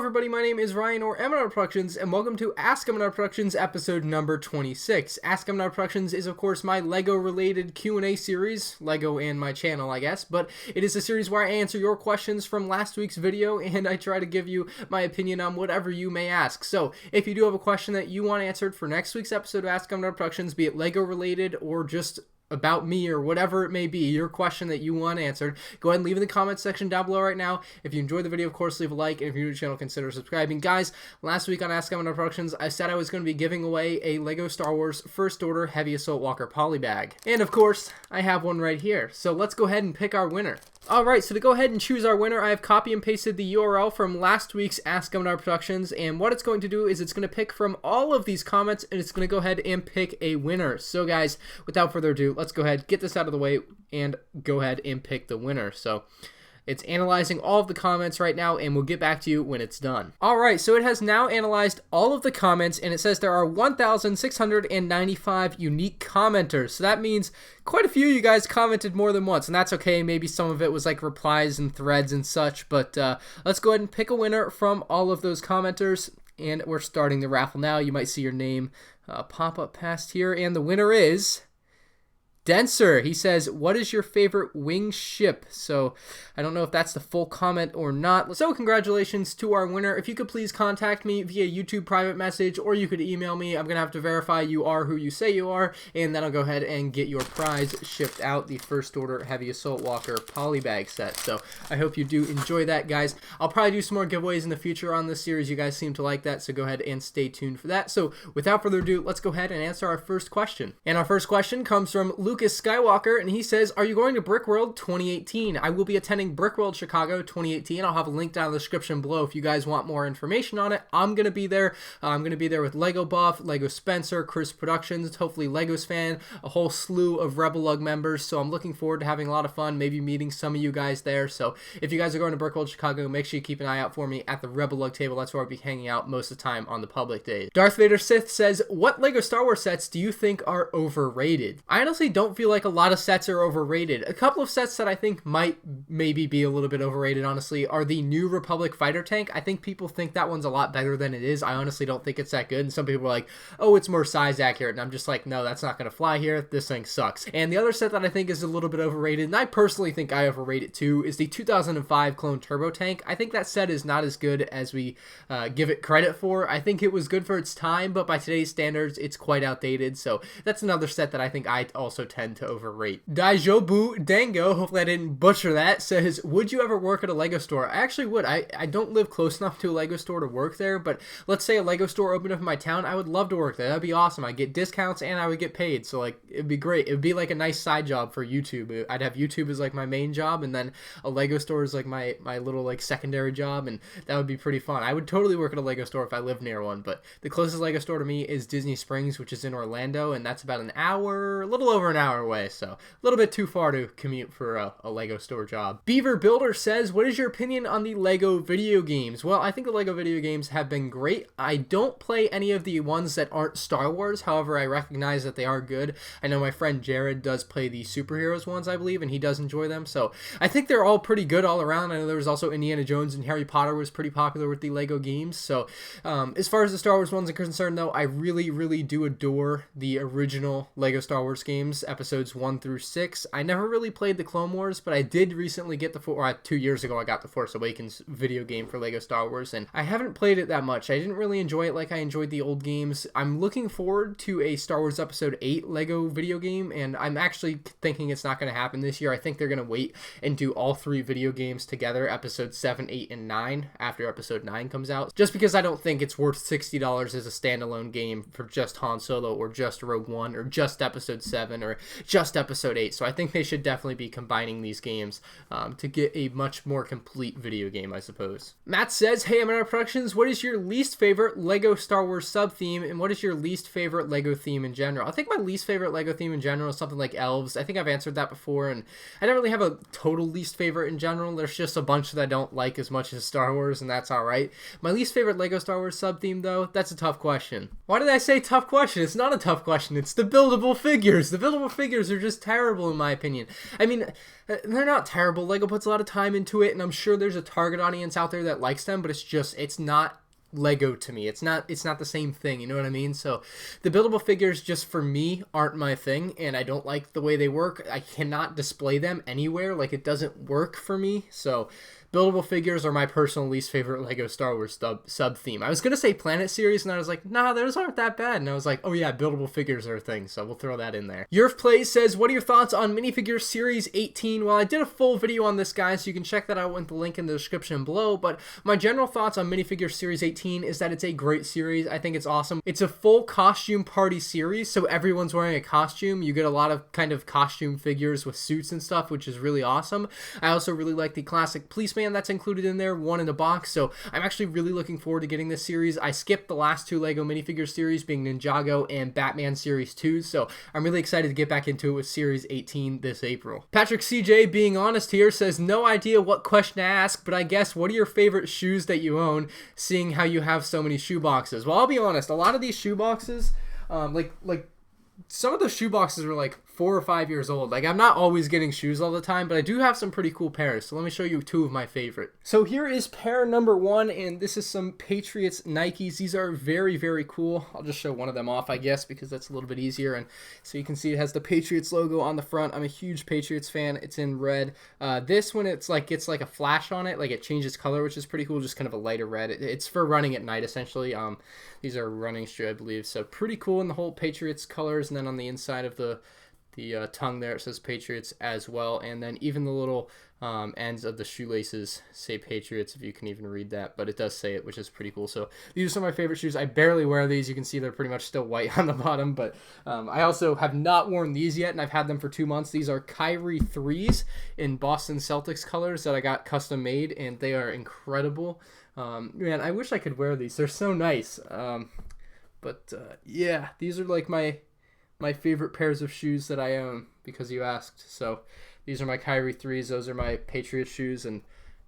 everybody, my name is Ryan or MandRproductions, and welcome to Ask MandRproductions episode number 26. Ask MandRproductions is of course my LEGO related Q&A series, LEGO and my channel I guess, but it is a series where I answer your questions from last week's video and I try to give you my opinion on whatever you may ask. So if you do have a question that you want answered for next week's episode of Ask MandRproductions, be it LEGO related or just about me or whatever it may be, your question that you want answered, go ahead and leave in the comments section down below right now. If you enjoyed the video, of course, leave a like, and if you're new to the channel, consider subscribing. Guys, last week on Ask MandRproductions, I said I was going to be giving away a LEGO Star Wars First Order Heavy Assault Walker polybag. And of course, I have one right here. So let's go ahead and pick our winner. Alright, so to go ahead and choose our winner, I have copy and pasted the URL from last week's Ask MandRproductions, and what it's going to do is it's going to pick from all of these comments, and it's going to go ahead and pick a winner. So guys, without further ado, let's go ahead, get this out of the way, and go ahead and pick the winner. So it's analyzing all of the comments right now, and we'll get back to you when it's done. Alright, so it has now analyzed all of the comments, and it says there are 1,695 unique commenters. So that means quite a few of you guys commented more than once, and that's okay. Maybe some of it was like replies and threads and such, but let's go ahead and pick a winner from all of those commenters, and we're starting the raffle now. You might see your name pop up past here, and the winner is Denser. He says, what is your favorite wing ship? So I don't know if that's the full comment or not. So congratulations to our winner. If you could please contact me via YouTube private message, or you could email me. I'm going to have to verify you are who you say you are, and then I'll go ahead and get your prize shipped out, the First Order Heavy Assault Walker polybag set. So I hope you do enjoy that, guys. I'll probably do some more giveaways in the future on this series. You guys seem to like that, so go ahead and stay tuned for that. So without further ado, let's go ahead and answer our first question. And our first question comes from Lukas Skywalker, and he says, are you going to Brickworld 2018? I will be attending Brickworld Chicago 2018. I'll have a link down in the description below if you guys want more information on it. I'm going to be there. I'm going to be there with Lego Buff, Lego Spencer, Chris Productions, hopefully Legos Fan, a whole slew of Rebel Lug members. So I'm looking forward to having a lot of fun, maybe meeting some of you guys there. So if you guys are going to Brickworld Chicago, make sure you keep an eye out for me at the Rebel Lug table. That's where I'll be hanging out most of the time on the public days. Darth Vader Sith says, what Lego Star Wars sets do you think are overrated? I honestly don't feel like a lot of sets are overrated. A couple of sets that I think might maybe be a little bit overrated, honestly, are the New Republic fighter tank. I think people think that one's a lot better than it is. I honestly don't think it's that good, and some people are like, oh, it's more size accurate, and I'm just like, no, that's not going to fly here. This thing sucks. And the other set that I think is a little bit overrated, and I personally think I overrate it too, is the 2005 Clone Turbo Tank. I think that set is not as good as we give it credit for. I think it was good for its time, but by today's standards, it's quite outdated, so that's another set that I think I also tend to overrate. Daijobu Dango, hopefully I didn't butcher that, says, would you ever work at a Lego store? I actually would. I don't live close enough to a Lego store to work there, but let's say a Lego store opened up in my town, I would love to work there. That'd be awesome. I'd get discounts and I would get paid, so like, it'd be great. It would be like a nice side job for YouTube. I'd have YouTube as like my main job, and then a Lego store is like my little like secondary job, and that would be pretty fun. I would totally work at a Lego store if I lived near one, but the closest Lego store to me is Disney Springs, which is in Orlando, and that's about an hour, a little over an hour away, so a little bit too far to commute for a Lego store job. Beaver Builder says, what is your opinion on the Lego video games? Well, I think the Lego video games have been great. I don't play any of the ones that aren't Star Wars. However, I recognize that they are good. I know my friend Jared does play the superheroes ones, I believe, and he does enjoy them. So I think they're all pretty good all around. I know there was also Indiana Jones and Harry Potter was pretty popular with the Lego games. So as far as the Star Wars ones are concerned, though, I really, really do adore the original Lego Star Wars games, episodes 1 through 6. I never really played the Clone Wars, but I did recently get the 2 years ago I got the Force Awakens video game for Lego Star Wars, and I haven't played it that much. I didn't really enjoy it like I enjoyed the old games. I'm looking forward to a Star Wars Episode 8 Lego video game, and I'm actually thinking it's not going to happen this year. I think they're going to wait and do all 3 video games together, Episode 7, 8, and 9, after Episode 9 comes out, just because I don't think it's worth $60 as a standalone game for just Han Solo, or just Rogue One, or just Episode 7, or just Episode 8, so I think they should definitely be combining these games to get a much more complete video game, I suppose. Matt says, hey, MandRproductions, what is your least favorite Lego Star Wars sub-theme, and what is your least favorite Lego theme in general? I think my least favorite Lego theme in general is something like Elves. I think I've answered that before, and I don't really have a total least favorite in general. There's just a bunch that I don't like as much as Star Wars, and that's alright. My least favorite Lego Star Wars sub-theme, though, that's a tough question. Why did I say tough question? It's not a tough question. It's the buildable figures. The buildable buildable figures are just terrible in my opinion. I mean, they're not terrible. LEGO puts a lot of time into it, and I'm sure there's a target audience out there that likes them, but it's not LEGO to me. It's not the same thing, you know what I mean? So the buildable figures just for me aren't my thing, and I don't like the way they work. I cannot display them anywhere. Like, it doesn't work for me. So buildable figures are my personal least favorite LEGO Star Wars sub theme. I was gonna say Planet Series, and I was like, nah, those aren't that bad. And I was like, oh yeah, buildable figures are a thing, so we'll throw that in there. Yerf Plays says, what are your thoughts on Minifigures Series 18? Well, I did a full video on this, guys, so you can check that out with the link in the description below. But my general thoughts on Minifigures Series 18 is that it's a great series. I think it's awesome. It's a full costume party series, so everyone's wearing a costume. You get a lot of kind of costume figures with suits and stuff, which is really awesome. I also really like the classic policeman that's included in there, one in a box, so I'm actually really looking forward to getting this series. I skipped the last two LEGO minifigure series, being Ninjago and Batman Series 2, so I'm really excited to get back into it with Series 18 this April. Patrick CJ, being honest here, says, no idea what question to ask, but I guess what are your favorite shoes that you own, seeing how you have so many shoe boxes? Well, I'll be honest, a lot of these shoe boxes, like some of the shoe boxes are like 4 or 5 years old. Like, I'm not always getting shoes all the time, but I do have some pretty cool pairs. So let me show you two of my favorite. So here is pair number 1, and this is some Patriots Nikes. These are very, very cool. I'll just show one of them off, I guess, because that's a little bit easier. And so you can see it has the Patriots logo on the front. I'm a huge Patriots fan. It's in red. This one, it's like gets like a flash on it, like it changes color, which is pretty cool. Just kind of a lighter red. It's for running at night, essentially. These are running shoe, I believe. So pretty cool in the whole Patriots colors, and then on the inside of the tongue there, it says Patriots as well, and then even the little ends of the shoelaces say Patriots, if you can even read that, but it does say it, which is pretty cool. So these are some of my favorite shoes. I barely wear these. You can see they're pretty much still white on the bottom, but I also have not worn these yet, and I've had them for 2 months. These are Kyrie 3s in Boston Celtics colors that I got custom made, and they are incredible. Man, I wish I could wear these. They're so nice. Yeah, these are like my favorite pairs of shoes that I own, because you asked. So these are my Kyrie 3s. Those are my Patriots shoes, and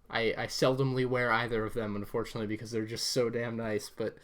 I seldomly wear either of them, unfortunately, because they're just so damn nice. But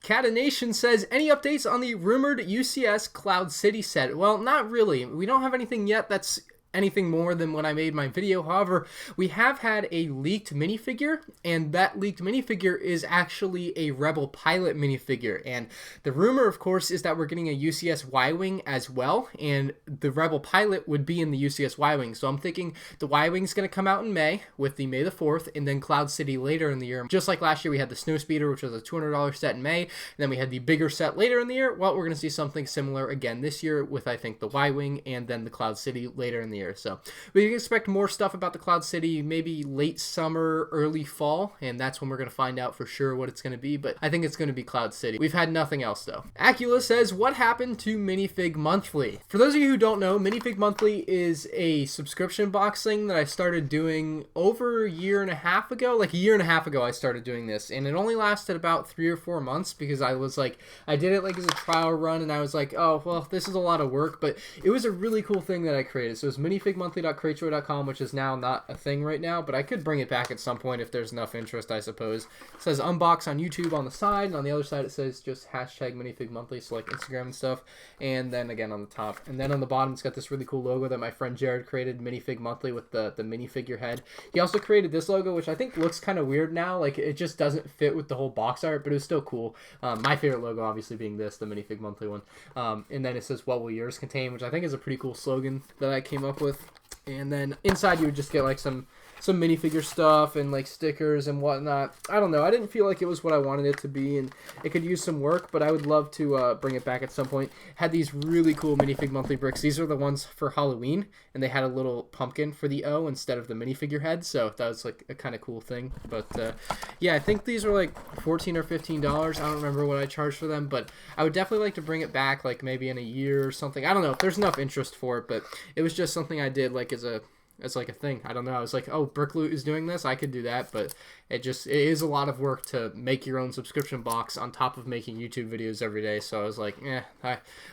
Kadination says, any updates on the rumored UCS Cloud City set? Well, not really. We don't have anything yet that's anything more than when I made my video. However, we have had a leaked minifigure, and that leaked minifigure is actually a Rebel pilot minifigure. And the rumor, of course, is that we're getting a UCS Y-Wing as well, and the Rebel pilot would be in the UCS Y-Wing. So I'm thinking the Y-Wing's going to come out in May with the May the 4th, and then Cloud City later in the year. Just like last year, we had the Snowspeeder, which was a $200 set in May, and then we had the bigger set later in the year. Well, we're going to see something similar again this year with, I think, the Y-Wing and then the Cloud City later in the year. So we can expect more stuff about the Cloud City maybe late summer, early fall, and that's when we're going to find out for sure what it's going to be, but I think it's going to be Cloud City. We've had nothing else though. Acula says, what happened to Minifig Monthly? For those of you who don't know, Minifig Monthly is a subscription box thing that I started doing over a year and a half ago. Like a year and a half ago I started doing this, and it only lasted about 3 or 4 months, because I was like, I did it like as a trial run, and I was like, oh well, this is a lot of work, but it was a really cool thing that I created. So it was minifigmonthly.cratejoy.com, which is now not a thing right now, but I could bring it back at some point if there's enough interest, I suppose. It says unbox on YouTube on the side, and on the other side it says just hashtag Minifig Monthly, so like Instagram and stuff, and then again on the top, and then on the bottom it's got this really cool logo that my friend Jared created, Minifig Monthly, with the minifigure head. He also created this logo, which I think looks kind of weird now, like it just doesn't fit with the whole box art, but it was still cool. My favorite logo obviously being this, the Minifig Monthly one, and then it says what will yours contain, which I think is a pretty cool slogan that I came up with. And then inside you would just get like some minifigure stuff and like stickers and whatnot. I don't know. I didn't feel like it was what I wanted it to be, and it could use some work, but I would love to bring it back at some point. Had these really cool Minifig Monthly bricks. These are the ones for Halloween, and they had a little pumpkin for the O instead of the minifigure head, so that was like a kind of cool thing. But yeah, I think these were like $14 or $15. I don't remember what I charged for them, but I would definitely like to bring it back like maybe in a year or something. I don't know if there's enough interest for it, but it was just something I did like as like a thing. I don't know. I was like, oh, Brickloot is doing this, I could do that, but it is a lot of work to make your own subscription box on top of making YouTube videos every day. So I was like,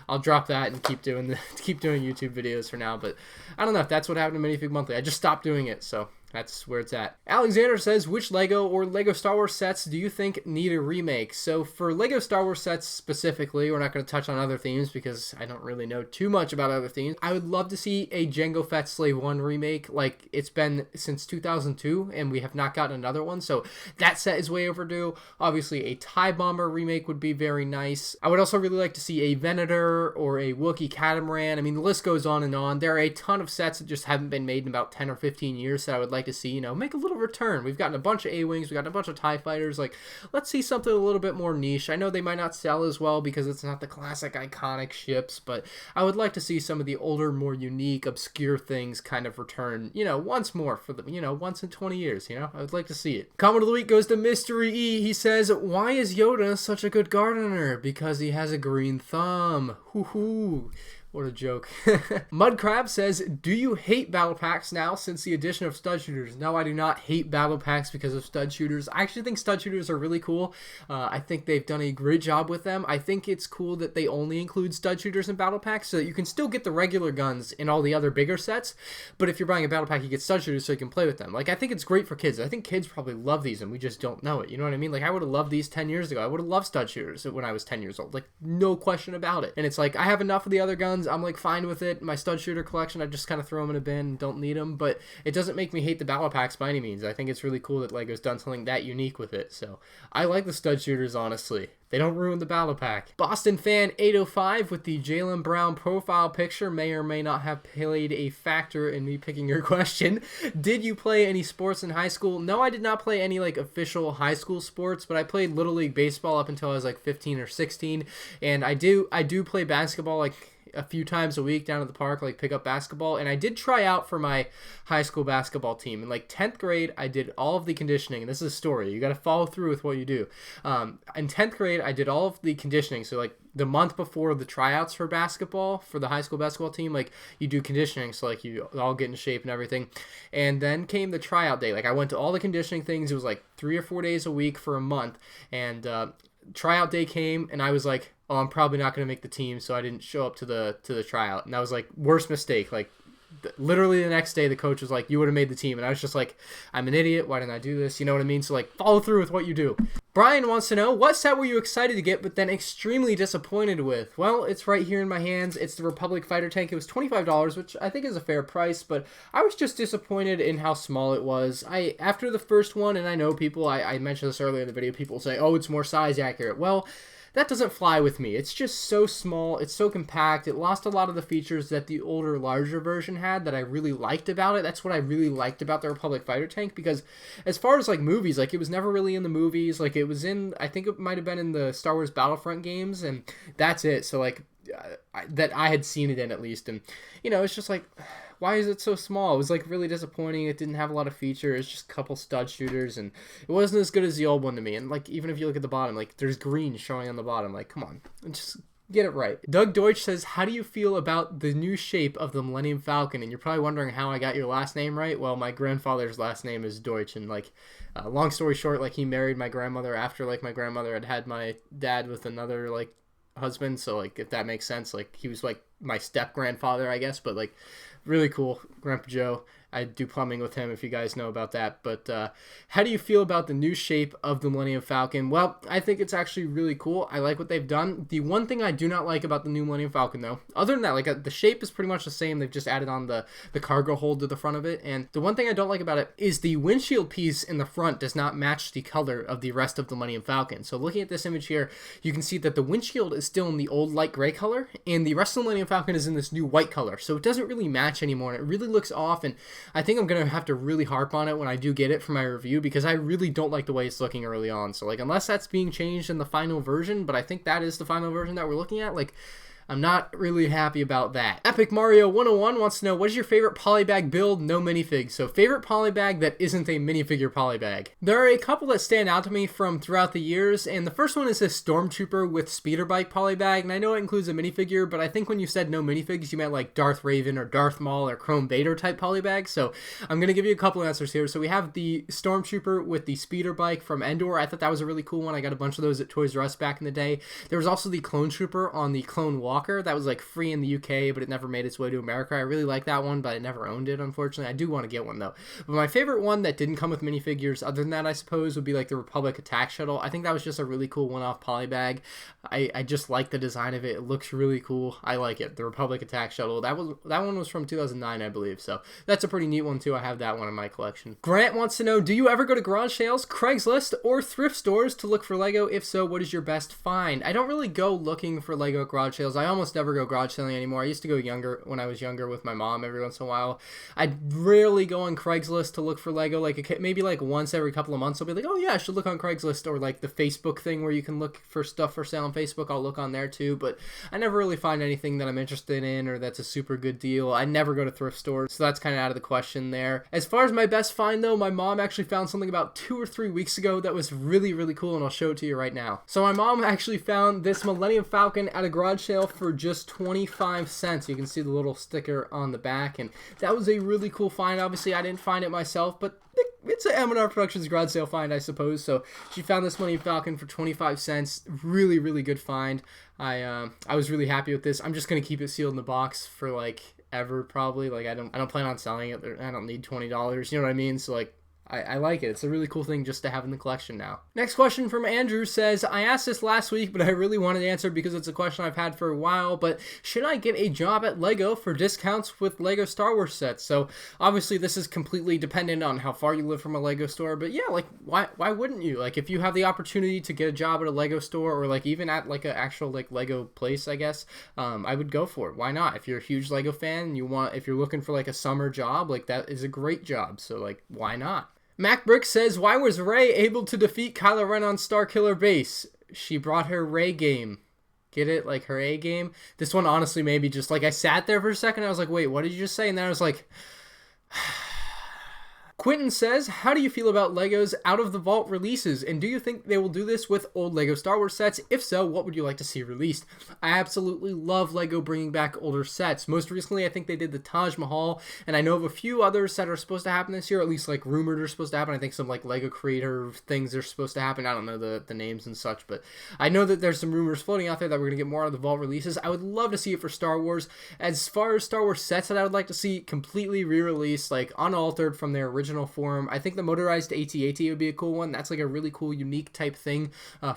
I'll drop that and keep doing YouTube videos for now. But I don't know if that's what happened to Minifig Monthly. I just stopped doing it, so That's where it's at. Alexander says, which LEGO or LEGO Star Wars sets do you think need a remake? So for LEGO Star Wars sets specifically, we're not going to touch on other themes because I don't really know too much about other themes. I would love to see a Jango Fett Slave 1 remake. Like, it's been since 2002 and we have not gotten another one, so that set is way overdue. Obviously, a TIE Bomber remake would be very nice. I would also really like to see a Venator or a Wookiee Catamaran. I mean, the list goes on and on. There are a ton of sets that just haven't been made in about 10 or 15 years that I would like to see, make a little return. We've gotten a bunch of A-Wings, we've gotten a bunch of TIE Fighters. Like, let's see something a little bit more niche. I know they might not sell as well because it's not the classic iconic ships, but I would like to see some of the older, more unique, obscure things kind of return, once more for the, once in 20 years, I would like to see it. Comment of the week goes to Mystery E. He says, why is Yoda such a good gardener? Because he has a green thumb. Hoo-hoo. What a joke. Mudcrab says, do you hate battle packs now since the addition of stud shooters? No, I do not hate battle packs because of stud shooters. I actually think stud shooters are really cool. I think they've done a great job with them. I think it's cool that they only include stud shooters in battle packs so that you can still get the regular guns in all the other bigger sets. But if you're buying a battle pack, you get stud shooters so you can play with them. Like, I think it's great for kids. I think kids probably love these and we just don't know it. You know what I mean? Like, I would have loved these 10 years ago. I would have loved stud shooters when I was 10 years old. Like, no question about it. And it's like, I have enough of the other guns. I'm like fine with it. My stud shooter collection, I just kind of throw them in a bin and don't need them, but it doesn't make me hate the battle packs by any means. I think it's really cool that LEGO's done something that unique with it. So I like the stud shooters, honestly. They don't ruin the battle pack. Boston Fan 805 with the Jaylen Brown profile picture may or may not have played a factor in me picking your question. Did you play any sports in high school? No, I did not play any like official high school sports, but I played Little League Baseball up until I was like 15 or 16, and I do play basketball like a few times a week down at the park, like pick up basketball, and I did try out for my high school basketball team. In like 10th grade, I did all of the conditioning, and this is a story. You got to follow through with what you do. In 10th grade, I did all of the conditioning, so like the month before the tryouts for basketball, for the high school basketball team, like you do conditioning, so like you all get in shape and everything. And then came the tryout day. Like I went to all the conditioning things. It was like 3 or 4 days a week for a month, and tryout day came, and I was like, oh, I'm probably not going to make the team, so I didn't show up to the tryout. And that was like worst mistake. Like literally the next day the coach was like, you would have made the team, and I was just like, I'm an idiot, why didn't I do this? You know what I mean? So like follow through with what you do. Brian wants to know, what set were you excited to get but then extremely disappointed with? Well, it's right here in my hands. It's the Republic Fighter Tank. It was $25, which I think is a fair price, but I was just disappointed in how small it was. After the first one, and I know people, I mentioned this earlier in the video, people say, oh, it's more size accurate. Well, that doesn't fly with me. It's just so small. It's so compact. It lost a lot of the features that the older, larger version had that I really liked about it. That's what I really liked about the Republic Fighter Tank, because as far as like movies, like it was never really in the movies. Like it was in, I think it might have been in the Star Wars Battlefront games, and that's it. So like that I had seen it in at least, and it's just like, why is it so small? It was like really disappointing. It didn't have a lot of features, just a couple stud shooters, and it wasn't as good as the old one to me. And like even if you look at the bottom, like there's green showing on the bottom. Like come on, just get it right. Doug Deutsch says, how do you feel about the new shape of the Millennium Falcon? And you're probably wondering how I got your last name right. Well, my grandfather's last name is Deutsch, and like long story short, like he married my grandmother after like my grandmother had my dad with another like husband. So like if that makes sense, like he was like my step grandfather, I guess, but like really cool, Grandpa Joe. I do plumbing with him if you guys know about that. But how do you feel about the new shape of the Millennium Falcon? Well, I think it's actually really cool. I like what they've done. The one thing I do not like about the new Millennium Falcon, though, other than that, like the shape is pretty much the same. They've just added on the cargo hold to the front of it. And the one thing I don't like about it is the windshield piece in the front does not match the color of the rest of the Millennium Falcon. So looking at this image here, you can see that the windshield is still in the old light gray color, and the rest of the Millennium Falcon is in this new white color. So it doesn't really match anymore, and it really looks off, and I think I'm going to have to really harp on it when I do get it for my review, because I really don't like the way it's looking early on. So like unless that's being changed in the final version, but I think that is the final version that we're looking at, like I'm not really happy about that. Epic Mario 101 wants to know, what is your favorite polybag build? No minifigs. So favorite polybag that isn't a minifigure polybag. There are a couple that stand out to me from throughout the years, and the first one is this Stormtrooper with speeder bike polybag, and I know it includes a minifigure, but I think when you said no minifigs, you meant like Darth Raven or Darth Maul or Chrome Vader type polybag. So I'm going to give you a couple answers here. So we have the Stormtrooper with the speeder bike from Endor. I thought that was a really cool one. I got a bunch of those at Toys R Us back in the day. There was also the Clone Trooper on the Clone Walk Skywalker. That was like free in the UK, but it never made its way to America. I really like that one, but I never owned it, unfortunately. I do want to get one though. But my favorite one that didn't come with minifigures, other than that, I suppose, would be like the Republic Attack Shuttle. I think that was just a really cool one-off polybag. I just like the design of it. It looks really cool. I like it. The Republic Attack Shuttle. That one was from 2009, I believe. So that's a pretty neat one too. I have that one in my collection. Grant wants to know, do you ever go to garage sales, Craigslist, or thrift stores to look for Lego? If so, what is your best find? I don't really go looking for Lego at garage sales. I almost never go garage selling anymore. I used to go when I was younger with my mom every once in a while. I rarely go on Craigslist to look for Lego. Like maybe like once every couple of months I'll be like, oh yeah, I should look on Craigslist, or like the Facebook thing where you can look for stuff for sale on Facebook. I'll look on there too, but I never really find anything that I'm interested in or that's a super good deal. I never go to thrift stores, so that's kind of out of the question there. As far as my best find though, my mom actually found something about 2 or 3 weeks ago that was really, really cool, and I'll show it to you right now. So my mom actually found this Millennium Falcon at a garage sale for just 25 cents. You can see the little sticker on the back, and that was a really cool find. Obviously, I didn't find it myself, but it's an MandRproductions garage sale find, I suppose. So she found this Millennium Falcon for 25 cents. Really, really good find. I was really happy with this. I'm just gonna keep it sealed in the box for like ever, probably. Like I don't plan on selling it. I don't need $20. You know what I mean? So like, I like it. It's a really cool thing just to have in the collection now. Next question from Andrew says, I asked this last week, but I really wanted to answer because it's a question I've had for a while, but should I get a job at LEGO for discounts with LEGO Star Wars sets? So obviously this is completely dependent on how far you live from a LEGO store, but yeah, like why wouldn't you? Like if you have the opportunity to get a job at a LEGO store, or like even at like an actual like LEGO place, I guess, I would go for it. Why not? If you're a huge LEGO fan and if you're looking for like a summer job, like that is a great job. So like, why not? Mac Brick says, why was Rey able to defeat Kylo Ren on Starkiller Base? She brought her Rey game. Get it? Like her A game? This one honestly maybe just like I sat there for a second. I was like, wait, what did you just say? And then I was like... Quentin says, how do you feel about LEGO's out-of-the-vault releases, and do you think they will do this with old LEGO Star Wars sets? If so, what would you like to see released? I absolutely love LEGO bringing back older sets. Most recently, I think they did the Taj Mahal, and I know of a few others that are supposed to happen this year, at least like rumored are supposed to happen. I think some like LEGO creator things are supposed to happen. I don't know the names and such, but I know that there's some rumors floating out there that we're going to get more out-of-the-vault releases. I would love to see it for Star Wars. As far as Star Wars sets that I would like to see completely re-released, like unaltered from their original form. I think the motorized AT-AT would be a cool one. That's like a really cool, unique type thing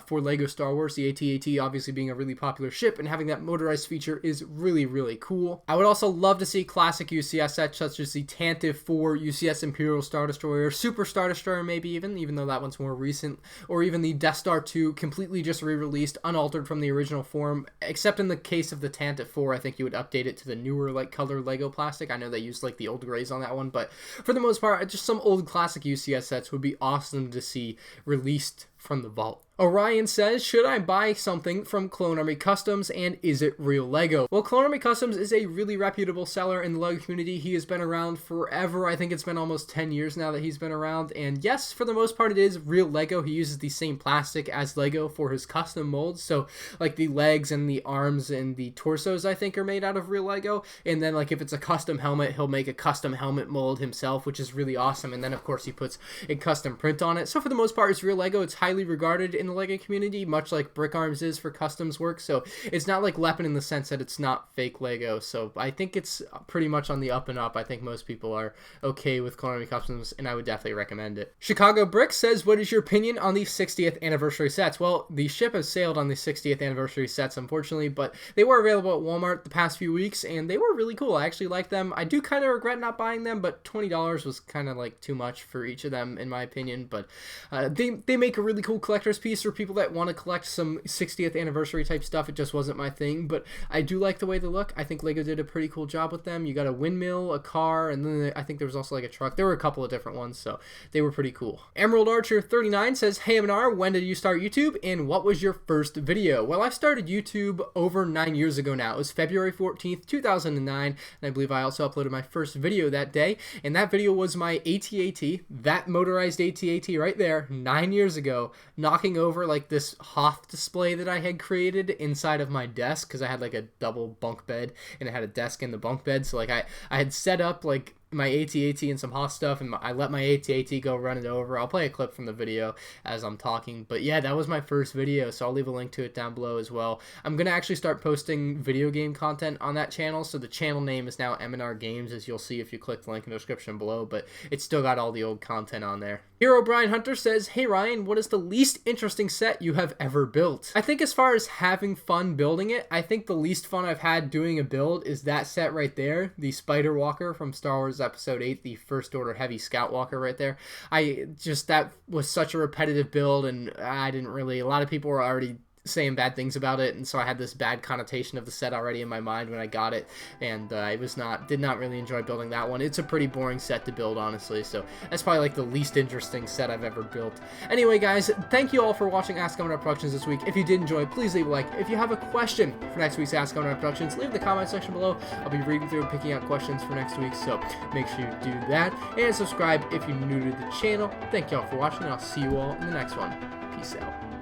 for LEGO Star Wars. The AT-AT obviously being a really popular ship, and having that motorized feature is really, really cool. I would also love to see classic UCS sets such as the Tantive 4 UCS Imperial Star Destroyer, Super Star Destroyer maybe even though that one's more recent, or even the Death Star 2 completely just re-released, unaltered from the original form, except in the case of the Tantive 4, I think you would update it to the newer like color LEGO plastic. I know they used like the old grays on that one, but for the most part, just some old classic UCS sets would be awesome to see released from the vault. Orion says, should I buy something from Clone Army Customs, and is it real LEGO? Well, Clone Army Customs is a really reputable seller in the LEGO community. He has been around forever. I think it's been almost 10 years now that he's been around, and yes, for the most part it is real LEGO. He uses the same plastic as LEGO for his custom molds, so like the legs and the arms and the torsos I think are made out of real LEGO, and then like if it's a custom helmet, he'll make a custom helmet mold himself, which is really awesome, and then of course he puts a custom print on it. So for the most part it's real LEGO. It's highly regarded in the LEGO community, much like Brick Arms is for customs work, so it's not like Leppin in the sense that it's not fake LEGO. So I think it's pretty much on the up and up. I think most people are okay with Clone Army Customs, and I would definitely recommend it. Chicago Brick says, what is your opinion on the 60th anniversary sets? Well, the ship has sailed on the 60th anniversary sets, unfortunately, but they were available at Walmart the past few weeks, and they were really cool. I actually like them. I do kind of regret not buying them, but $20 was kind of like too much for each of them, in my opinion. But they make a really cool collector's piece for people that want to collect some 60th anniversary type stuff. It just wasn't my thing, but I do like the way they look. I think LEGO did a pretty cool job with them. You got a windmill, a car, and then I think there was also like a truck. There were a couple of different ones, so they were pretty cool. Emerald Archer 39 says, hey MNR, when did you start YouTube, and what was your first video? Well, I started YouTube over 9 years ago now. It was February 14th, 2009, and I believe I also uploaded my first video that day, and that video was my AT-AT, that motorized AT-AT right there, 9 years ago, knocking over like this Hoth display that I had created inside of my desk, because I had like a double bunk bed and it had a desk in the bunk bed. So like I had set up like my AT-AT and some hot stuff, and I let my AT-AT go run it over. I'll play a clip from the video as I'm talking. But yeah, that was my first video, so I'll leave a link to it down below as well. I'm going to actually start posting video game content on that channel, so the channel name is now M&R Games, as you'll see if you click the link in the description below, but it's still got all the old content on there. Hero Brian Hunter says, "Hey Ryan, what is the least interesting set you have ever built?" I think as far as having fun building it, I think the least fun I've had doing a build is that set right there, the Spider Walker from Star Wars Episode 8, the First Order Heavy Scout Walker right there. That was such a repetitive build, and I didn't really, a lot of people were already saying bad things about it, and so I had this bad connotation of the set already in my mind when I got it, and I did not really enjoy building that one. It's a pretty boring set to build, honestly, so that's probably like the least interesting set I've ever built. Anyway, guys, thank you all for watching Ask M&R Productions this week. If you did enjoy, please leave a like. If you have a question for next week's Ask M&R Productions, leave it in the comment section below. I'll be reading through and picking out questions for next week, so make sure you do that, and subscribe if you're new to the channel. Thank you all for watching, and I'll see you all in the next one. Peace out.